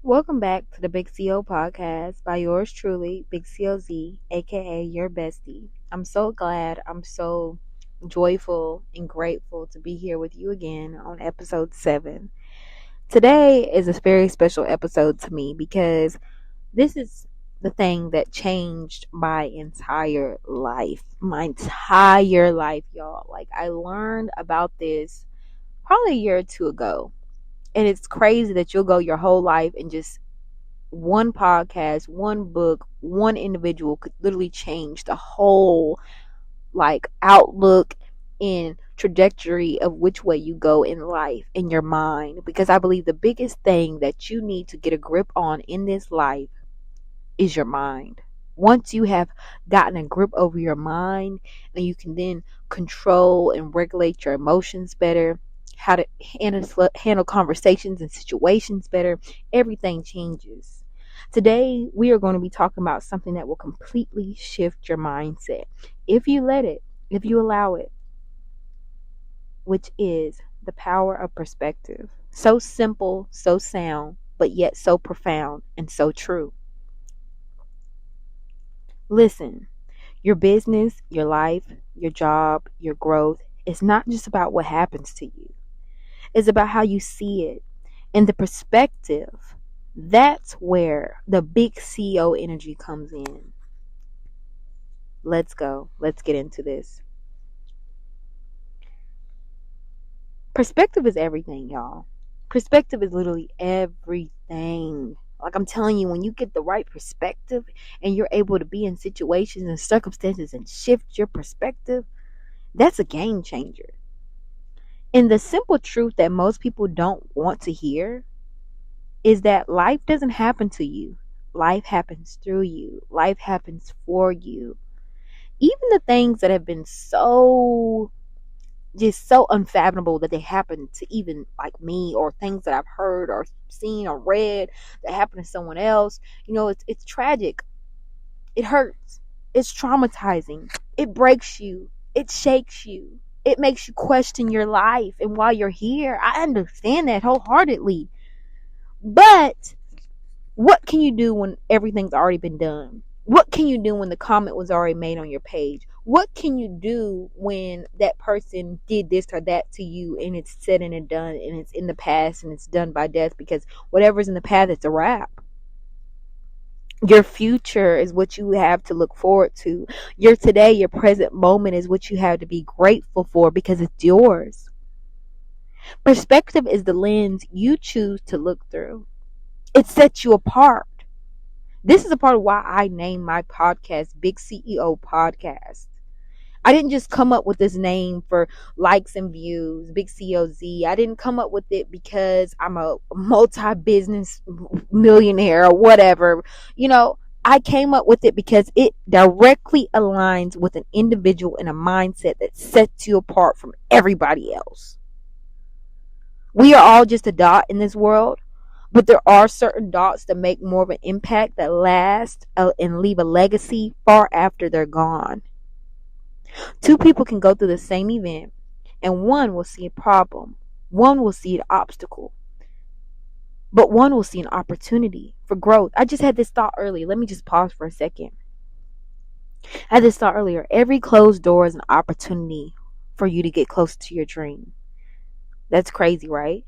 Welcome back to the Big CO podcast by yours truly, Big COZ, aka your bestie. I'm so glad, I'm so joyful and grateful to be here with you again on episode 7. Today is a very special episode to me because this is the thing that changed my entire life. My entire life, y'all. Like, I learned about this probably a year or two ago. And it's crazy that you'll go your whole life and just one podcast, one book, one individual could literally change the whole outlook and trajectory of which way you go in life, in your mind. Because I believe the biggest thing that you need to get a grip on in this life is your mind. Once you have gotten a grip over your mind, and you can then control and regulate your emotions better, how to handle conversations and situations better, everything changes. Today, we are going to be talking about something that will completely shift your mindset if you let it, if you allow it, which is the power of perspective. So simple, so sound, but yet so profound and so true. Listen, your business, your life, your job, your growth is not just about what happens to you. It's about how you see it. And the perspective, that's where the big CEO energy comes in. Let's go. Let's get into this. Perspective is everything, y'all. Perspective is literally everything. Like, I'm telling you, when you get the right perspective and you're able to be in situations and circumstances and shift your perspective, that's a game changer. And the simple truth that most people don't want to hear is that life doesn't happen to you. Life happens through you. Life happens for you. Even the things that have been so unfathomable that they happen to even like me, or things that I've heard or seen or read that happen to someone else, it's tragic. It hurts. It's traumatizing. It breaks you. It shakes you. It makes you question your life and why you're here. I understand that wholeheartedly. But what can you do when everything's already been done? What can you do when the comment was already made on your page? What can you do when that person did this or that to you and it's said and done and it's in the past and it's done by death? Because whatever's in the past, it's a wrap. Your future is what you have to look forward to. Your today, your present moment is what you have to be grateful for because it's yours. Perspective is the lens you choose to look through. It sets you apart. This is a part of why I named my podcast Big CEO Podcast. I didn't just come up with this name for likes and views, Big COZ. I didn't come up with it because I'm a multi-business millionaire or whatever. I came up with it because it directly aligns with an individual and a mindset that sets you apart from everybody else. We are all just a dot in this world. But there are certain dots that make more of an impact, that last and leave a legacy far after they're gone. Two people can go through the same event, and one will see a problem, one will see an obstacle, but one will see an opportunity for growth. I just had this thought earlier. Let me just pause for a second. I had this thought earlier. Every closed door is an opportunity for you to get closer to your dream. That's crazy, right?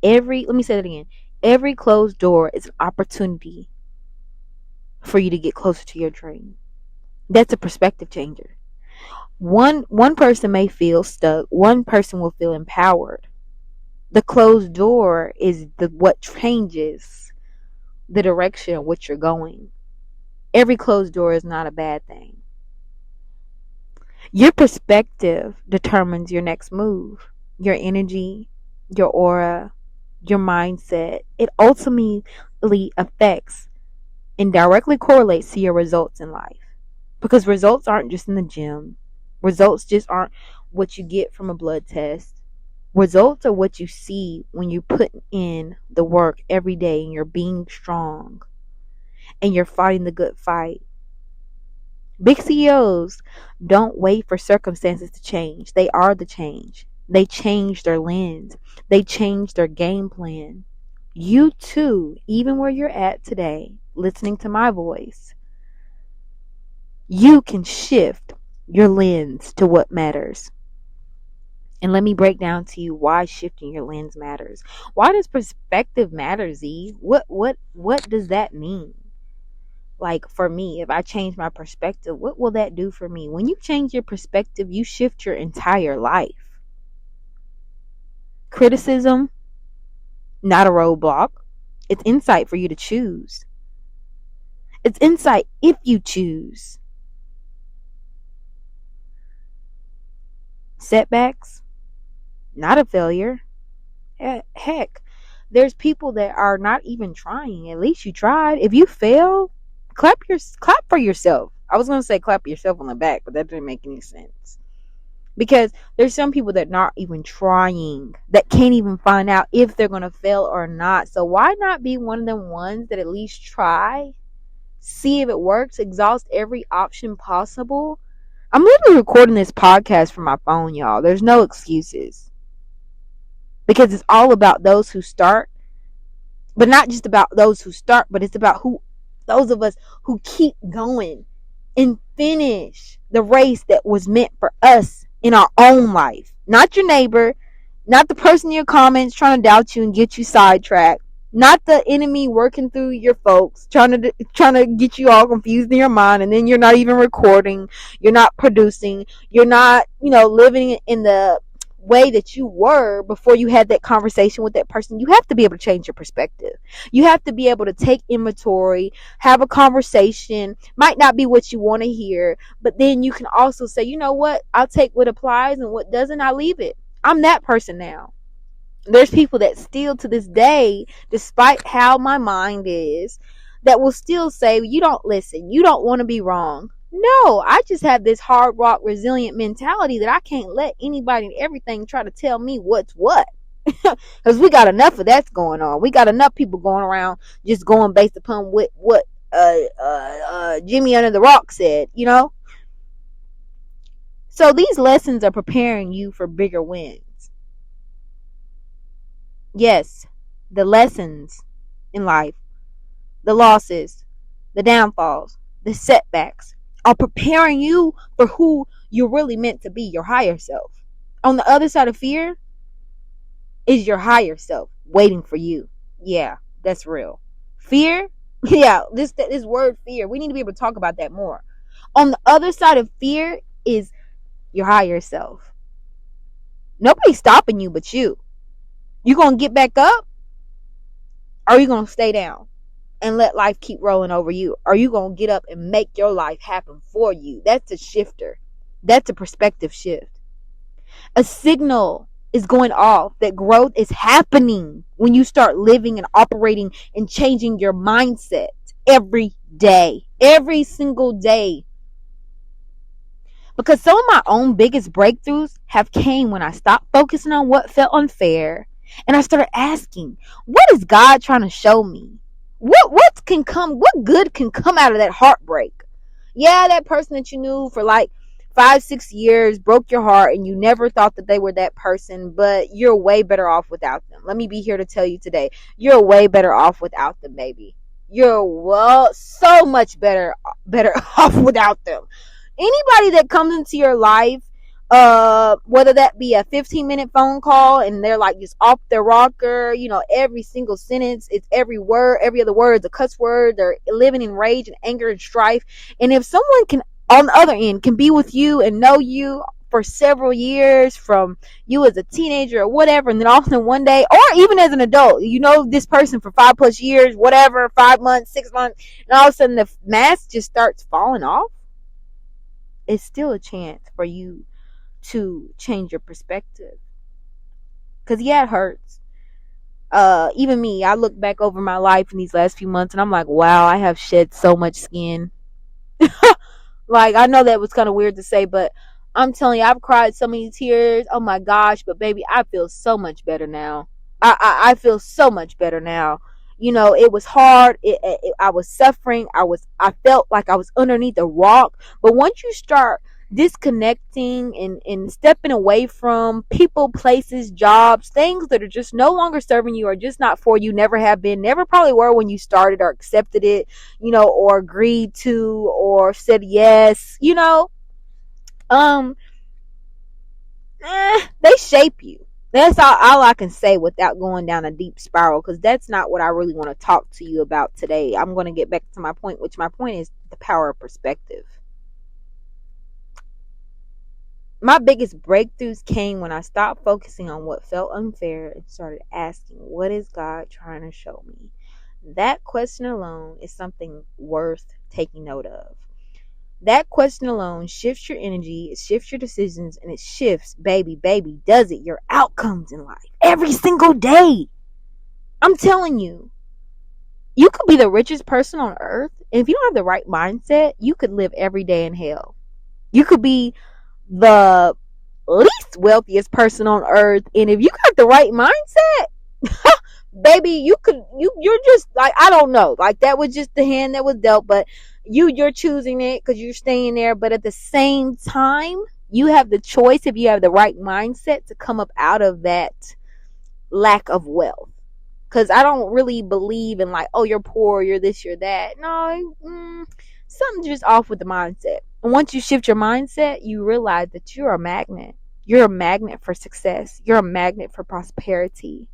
Let me say that again. Every closed door is an opportunity for you to get closer to your dream. That's a perspective changer. One person may feel stuck. One person will feel empowered. The closed door is what changes the direction of which you're going. Every closed door is not a bad thing. Your perspective determines your next move, your energy, your aura, your mindset. It ultimately affects and directly correlates to your results in life. Because results aren't just in the gym. Results just aren't what you get from a blood test. Results are what you see when you put in the work every day and you're being strong and you're fighting the good fight. Big CEOs don't wait for circumstances to change. They are the change. They change their lens. They change their game plan. You too, even where you're at today, listening to my voice, you can shift your lens to what matters. And let me break down to you why shifting your lens matters. Why does perspective matter, Z? What does that mean? Like for me, if I change my perspective, what will that do for me? When you change your perspective, you shift your entire life. Criticism, not a roadblock. It's insight for you to choose. It's insight if you choose. Setbacks, not a failure. Heck, there's people that are not even trying. At least you tried. If you fail, clap for yourself. I was going to say clap yourself on the back, but that didn't make any sense. Because there's some people that not even trying, that can't even find out if they're going to fail or not. So why not be one of them ones that at least try, see if it works, exhaust every option possible? I'm literally recording this podcast from my phone, y'all. There's no excuses. Because it's all about those who start, but not just about those who start, but it's about those of us who keep going and finish the race that was meant for us in our own life. Not your neighbor, not the person in your comments trying to doubt you and get you sidetracked, not the enemy working through your folks trying to get you all confused in your mind, and then you're not even recording, you're not producing, you're not, living in the way that you were before you had that conversation with that person. You have to be able to change your perspective. You have to be able to take inventory, have a conversation. Might not be what you want to hear, but then you can also say, you know what, I'll take what applies, and what doesn't, I leave it. I'm that person now. There's people that still to this day, despite how my mind is, that will still say, you don't listen, you don't want to be wrong. No, I just have this hard rock resilient mentality that I can't let anybody and everything try to tell me what's what. Because we got enough of that's going on. We got enough people going around just going based upon what Jimmy under the rock said, So these lessons are preparing you for bigger wins. Yes, the lessons in life, the losses, the downfalls, the setbacks are preparing you for who you're really meant to be, your higher self. On the other side of fear is your higher self waiting for you. Yeah, that's real. Fear, yeah, this word fear, we need to be able to talk about that more. On the other side of fear is your higher self. Nobody's stopping you but you. You gonna get back up? Or are you gonna stay down and let life keep rolling over you? Are you gonna get up and make your life happen for you? That's a shifter. That's a perspective shift. A signal is going off that growth is happening when you start living and operating and changing your mindset every day, every single day. Because some of my own biggest breakthroughs have came when I stopped focusing on what felt unfair and I started asking, what is God trying to show me? What good can come out of that heartbreak? Yeah, that person that you knew for like 5-6 years broke your heart and you never thought that they were that person, but you're way better off without them. Let me be here to tell you today, you're way better off without them, baby. You're so much better off without them. Anybody that comes into your life, whether that be a 15-minute phone call and they're like just off their rocker, every single sentence, it's every word, every other word is a cuss word. They're living in rage and anger and strife. And if someone can, on the other end, can be with you and know you for several years, from you as a teenager or whatever, and then all of a sudden one day, or even as an adult, this person for 5+ years, whatever, 5 months, 6 months, and all of a sudden the mask just starts falling off, it's still a chance for you to change your perspective. Because yeah, it hurts. Even me, I look back over my life in these last few months and I'm like, wow, I have shed so much skin. Like, I know that was kind of weird to say, but I'm telling you, I've cried so many tears. Oh my gosh, but baby, I feel so much better now. I feel so much better now. It was hard. I was suffering. I felt like I was underneath a rock. But once you start disconnecting and stepping away from people, places, jobs, things that are just no longer serving you, or just not for you, never have been, never probably were when you started or accepted it, or agreed to or said yes, they shape you. That's all I can say without going down a deep spiral, because that's not what I really want to talk to you about today. I'm going to get back to my point, which my point is the power of perspective. My biggest breakthroughs came when I stopped focusing on what felt unfair and started asking, what is God trying to show me? That question alone is something worth taking note of. That question alone shifts your energy, it shifts your decisions, and it shifts, baby, does it, your outcomes in life every single day. I'm telling you, you could be the richest person on earth, and if you don't have the right mindset, you could live every day in hell. You could be the least wealthiest person on earth, and if you got the right mindset, baby, you're just like, I don't know, like that was just the hand that was dealt, but you're choosing it because you're staying there. But at the same time, you have the choice, if you have the right mindset, to come up out of that lack of wealth. Because I don't really believe in like, oh, you're poor, you're this, you're that. No, something's just off with the mindset. And once you shift your mindset, you realize that you're a magnet. You're a magnet for success. You're a magnet for prosperity.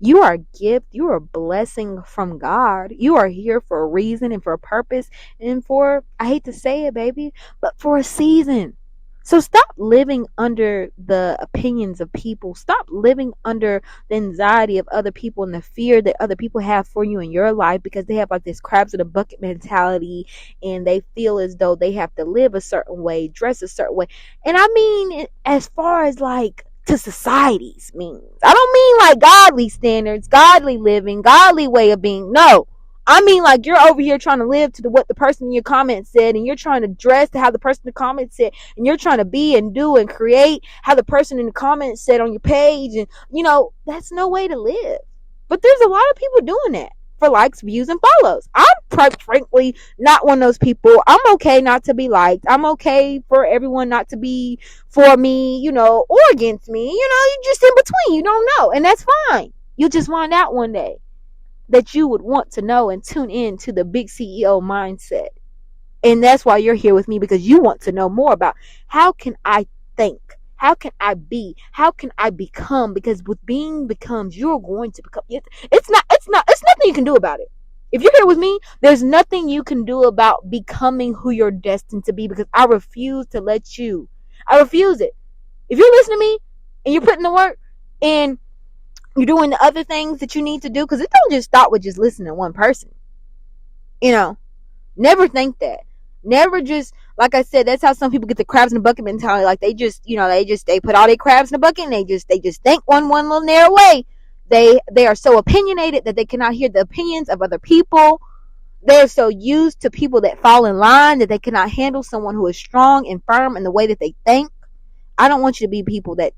You are a gift. You are a blessing from God. You are here for a reason and for a purpose and for, I hate to say it, baby, but for a season. So stop living under the opinions of people. Stop living under the anxiety of other people and the fear that other people have for you in your life, because they have like this crabs in a bucket mentality, and they feel as though they have to live a certain way, dress a certain way. And I mean, as far as like to society's means. I don't mean like godly standards, godly living, godly way of being. No. I mean like you're over here trying to live to what the person in your comment said, and you're trying to dress to how the person in the comment said, and you're trying to be and do and create how the person in the comment said on your page, and that's no way to live. But there's a lot of people doing that for likes, views, and follows. I'm frankly not one of those people. I'm okay not to be liked. I'm okay for everyone not to be for me, or against me. You're just in between. You don't know. And that's fine. You'll just find out one day that you would want to know and tune in to the big CEO mindset. And that's why you're here with me, because you want to know more about how can I think? How can I be? How can I become? Because with being becomes, you're going to become. It's nothing you can do about it. If you're here with me, there's nothing you can do about becoming who you're destined to be, because I refuse to let you. I refuse it. If you're listening to me and you're putting the work and you're doing the other things that you need to do, because it don't just stop with just listening to one person. Never think that. Never just, like I said, that's how some people get the crabs in the bucket mentality. Like they just, they put all their crabs in the bucket and they just think one little narrow way. They are so opinionated that they cannot hear the opinions of other people. They're so used to people that fall in line that they cannot handle someone who is strong and firm in the way that they think. I don't want you to be people that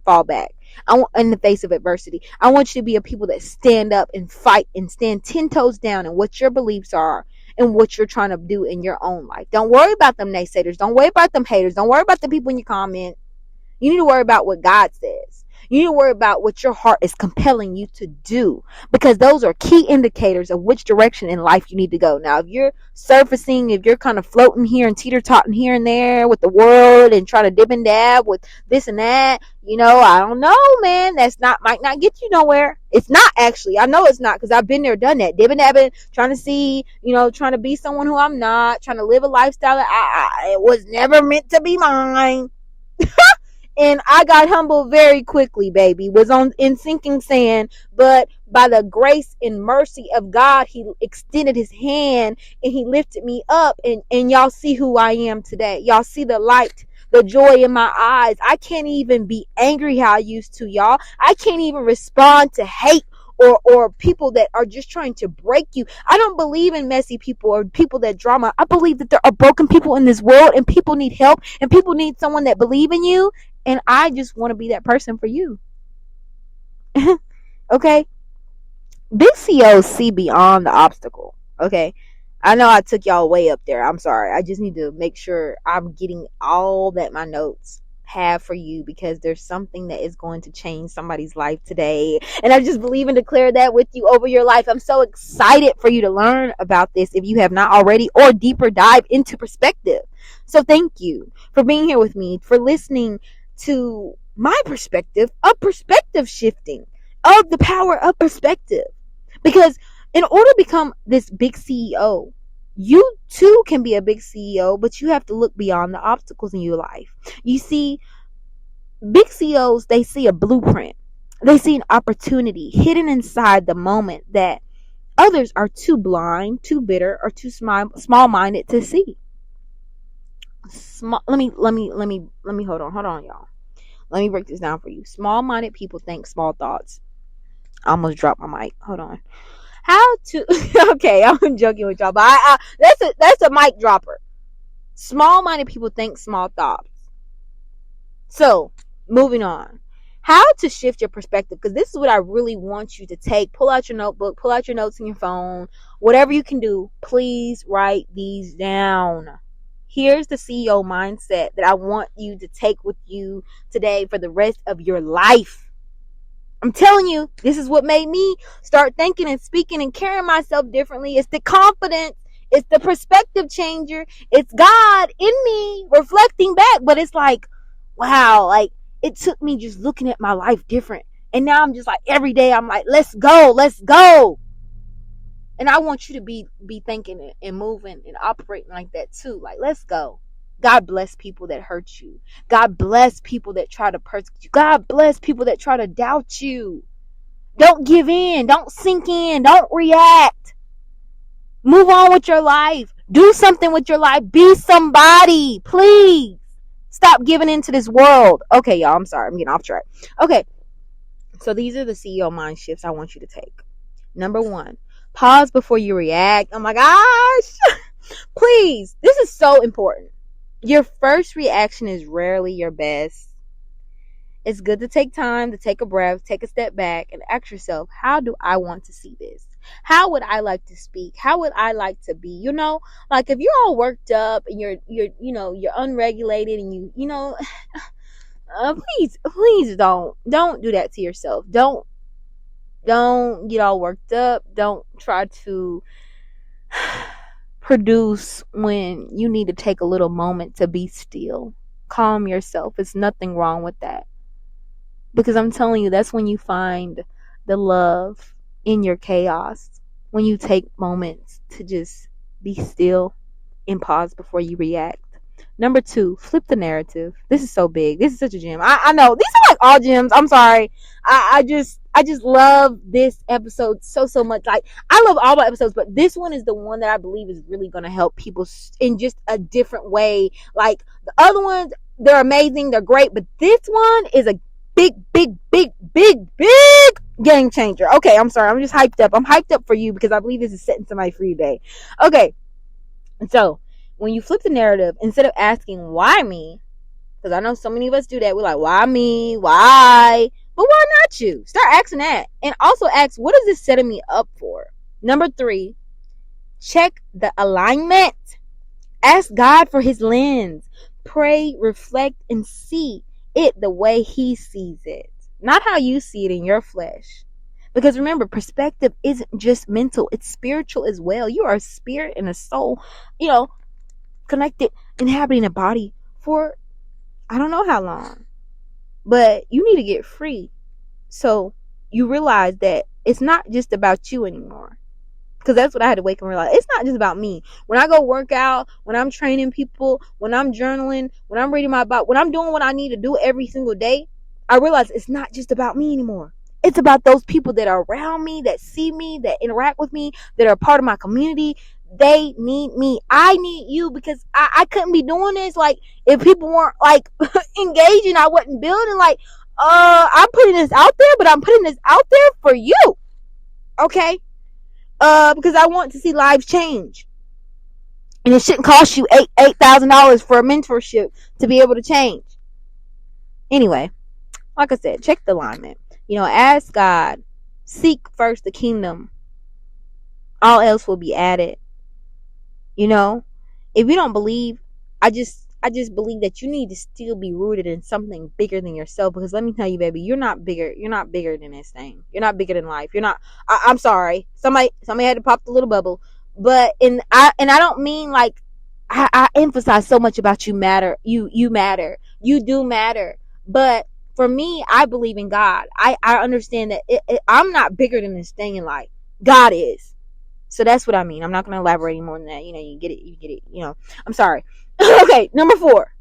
fall back. I want, in the face of adversity. I want you to be a people that stand up and fight and stand 10 toes down in what your beliefs are and what you're trying to do in your own life. Don't worry about them naysayers. Don't worry about them haters. Don't worry about the people in your comment. You need to worry about what God says. You need to worry about what your heart is compelling you to do, because those are key indicators of which direction in life you need to go. Now, if you're surfacing, if you're kind of floating here and teeter-totting here and there with the world and trying to dib and dab with this and that, I don't know, man. Might not get you nowhere. It's not, actually. I know it's not, because I've been there, done that. Dibbing, dabbing, trying to see, trying to be someone who I'm not, trying to live a lifestyle that it was never meant to be mine. And I got humbled very quickly, baby. Was in sinking sand, but by the grace and mercy of God, he extended his hand and he lifted me up. And y'all see who I am today. Y'all see the light, the joy in my eyes. I can't even be angry how I used to, y'all. I can't even respond to hate or people that are just trying to break you. I don't believe in messy people or people that drama. I believe that there are broken people in this world, and people need help, and people need someone that believe in you. And I just want to be that person for you. Okay? Big CEOs see beyond the obstacle. Okay? I know I took y'all way up there. I'm sorry. I just need to make sure I'm getting all that my notes have for you, because there's something that is going to change somebody's life today. And I just believe and declare that with you over your life. I'm so excited for you to learn about this if you have not already, or deeper dive into perspective. So thank you for being here with me, for listening to my perspective of perspective shifting, of the power of perspective. Because in order to become this big CEO, you too can be a big CEO, but you have to look beyond the obstacles in your life. You see, big CEOs, they see a blueprint. They see an opportunity hidden inside the moment that others are too blind, too bitter, or too small-minded to see. Let me hold on, y'all. Let me break this down for you. Small-minded people think small thoughts. I almost dropped my mic. Hold on. How to okay, I'm joking with y'all, but that's a mic dropper. Small-minded people think small thoughts. So, moving on. How to shift your perspective, because this is what I really want you to take. Pull out your notebook, pull out your notes in your phone, whatever you can do. Please write these down. Here's the CEO mindset that I want you to take with you today for the rest of your life. I'm telling you, this is what made me start thinking and speaking and carrying myself differently. It's the confidence. It's the perspective changer. It's God in me reflecting back. But it's like, wow, like it took me just looking at my life different. And now I'm just like, every day I'm like, let's go, let's go. And I want you to be thinking and moving and operating like that too. Like, let's go. God bless people that hurt you. God bless people that try to persecute you. God bless people that try to doubt you. Don't give in. Don't sink in. Don't react. Move on with your life. Do something with your life. Be somebody. Please. Stop giving in to this world. Okay, y'all. I'm sorry. I'm getting off track. Okay. So these are the CEO mind shifts I want you to take. Number 1, pause before you react. Oh my gosh. Please. This is so important. Your first reaction is rarely your best. It's good to take time, to take a breath, take a step back, and ask yourself, how do I want to see this? How would I like to speak? How would I like to be? You know, like if you're all worked up and you're unregulated and please don't do that to yourself. Don't get all worked up. Don't try to produce when you need to take a little moment to be still. Calm yourself. It's nothing wrong with that. Because I'm telling you, that's when you find the love in your chaos. When you take moments to just be still and pause before you react. Number 2, flip the narrative. This is so big. This is such a gem. I know these are like all gems. I'm sorry. I just love this episode so much. Like, I love all my episodes, but this one is the one that I believe is really going to help people in just a different way. Like the other ones, they're amazing, they're great, but this one is a big game changer. Okay, I'm sorry. I'm just hyped up. I'm hyped up for you because I believe this is setting somebody free today. Okay, so when you flip the narrative, instead of asking why me, because I know so many of us do that. We're like, why me? Why? But why not you? Start asking that. And also ask, what is this setting me up for? Number 3, check the alignment. Ask God for his lens. Pray, reflect, and see it the way he sees it. Not how you see it in your flesh. Because remember, perspective isn't just mental. It's spiritual as well. You are a spirit and a soul, connected, inhabiting a body for I don't know how long. But you need to get free. So you realize that it's not just about you anymore. Because that's what I had to wake up and realize. It's not just about me. When I go work out, when I'm training people, when I'm journaling, when I'm reading my Bible, when I'm doing what I need to do every single day, I realize it's not just about me anymore. It's about those people that are around me, that see me, that interact with me, that are part of my community. They need me. I need you, because I couldn't be doing this. Like, if people weren't like engaging, I wasn't building. Like, I'm putting this out there, but I'm putting this out there for you. Okay? Because I want to see lives change. And it shouldn't cost you $8,000 for a mentorship to be able to change. Anyway, like I said, check the alignment. Ask God. Seek first the kingdom. All else will be added. You know, if you don't believe, I just believe that you need to still be rooted in something bigger than yourself. Because let me tell you, baby, you're not bigger. You're not bigger than this thing. You're not bigger than life. You're not. I'm sorry. Somebody had to pop the little bubble. But I don't mean like I emphasize so much about you matter. You matter. You do matter. But for me, I believe in God. I understand that I'm not bigger than this thing in life. God is. So that's what I mean. I'm not going to elaborate any more than that. You get it. You get it. I'm sorry. Okay, number 4.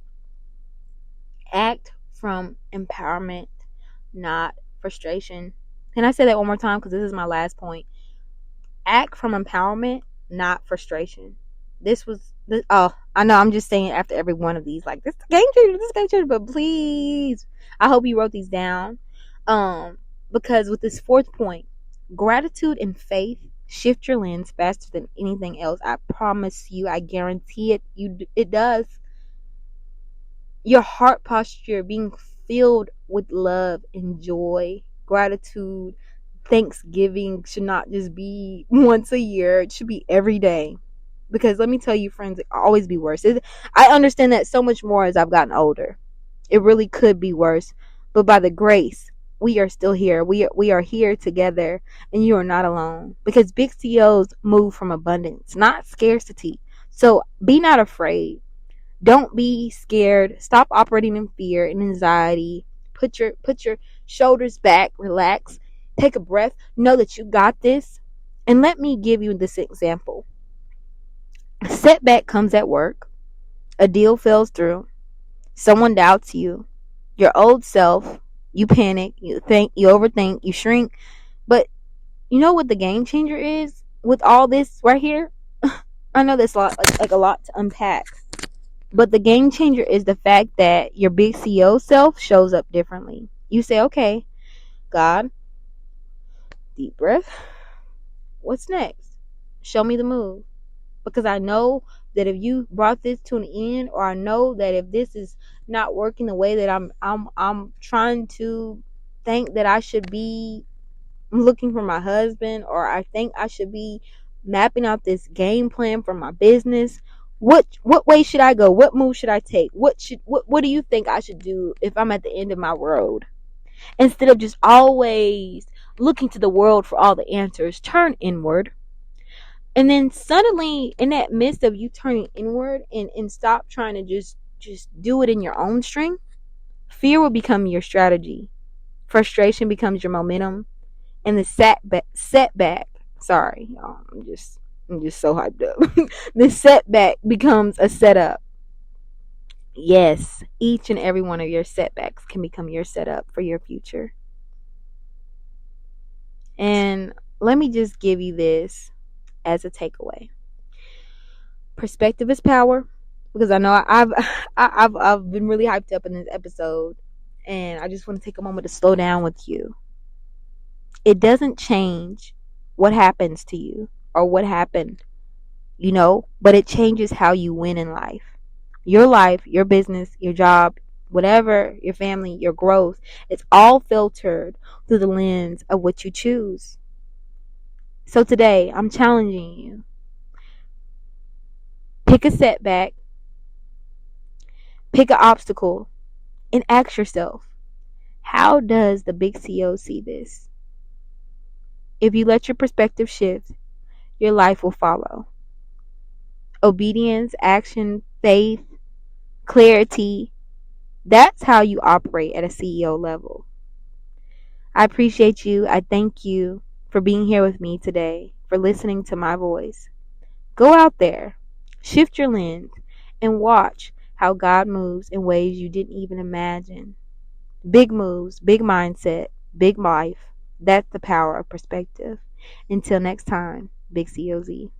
Act from empowerment, not frustration. Can I say that one more time? Because this is my last point. Act from empowerment, not frustration. I know I'm just saying after every one of these, like, this is game changer, but please, I hope you wrote these down. Because with this 4th point, gratitude and faith shift your lens faster than anything else. I promise you, I guarantee it. It does. Your heart posture being filled with love and joy, gratitude, Thanksgiving should not just be once a year. It should be every day. Because let me tell you, friends, it always be worse. I understand that so much more as I've gotten older. It really could be worse. But by the grace, we are still here. We are here together, and you are not alone. Because big CEOs move from abundance, not scarcity. So be not afraid. Don't be scared. Stop operating in fear and anxiety. Put your shoulders back, relax, take a breath, know that you got this. And let me give you this example. A setback comes at work. A deal falls through. Someone doubts you. Your old self, you panic, you overthink, you shrink. But you know what the game changer is with all this right here? I know that's a lot to unpack. But the game changer is the fact that your big CEO self shows up differently. You say, okay, God, deep breath. What's next? Show me the move. Because I know that if you brought this to an end, or I know that if this is not working the way that I'm trying to think that I should be looking for my husband, or I think I should be mapping out this game plan for my business, what way should I go? What move should I take? What do you think I should do if I'm at the end of my road? Instead of just always looking to the world for all the answers, turn inward. And then suddenly, in that midst of you turning inward and stop trying to just do it in your own strength, fear will become your strategy. Frustration becomes your momentum. And the setback, sorry, y'all, I'm just so hyped up. The setback becomes a setup. Yes, each and every one of your setbacks can become your setup for your future. And let me just give you this as a takeaway. Perspective is power, because I know I've been really hyped up in this episode, and I just want to take a moment to slow down with you. It doesn't change what happens to you or what happened, but it changes how you win in life. Your life, your business, your job, whatever, your family, your growth, it's all filtered through the lens of what you choose. So today, I'm challenging you. Pick a setback, pick an obstacle, and ask yourself, how does the big CEO see this? If you let your perspective shift, your life will follow. Obedience, action, faith, clarity, that's how you operate at a CEO level. I appreciate you. I thank you for being here with me today, for listening to my voice. Go out there, shift your lens, and watch how God moves in ways you didn't even imagine. Big moves, big mindset, big life. That's the power of perspective. Until next time, Big COZ.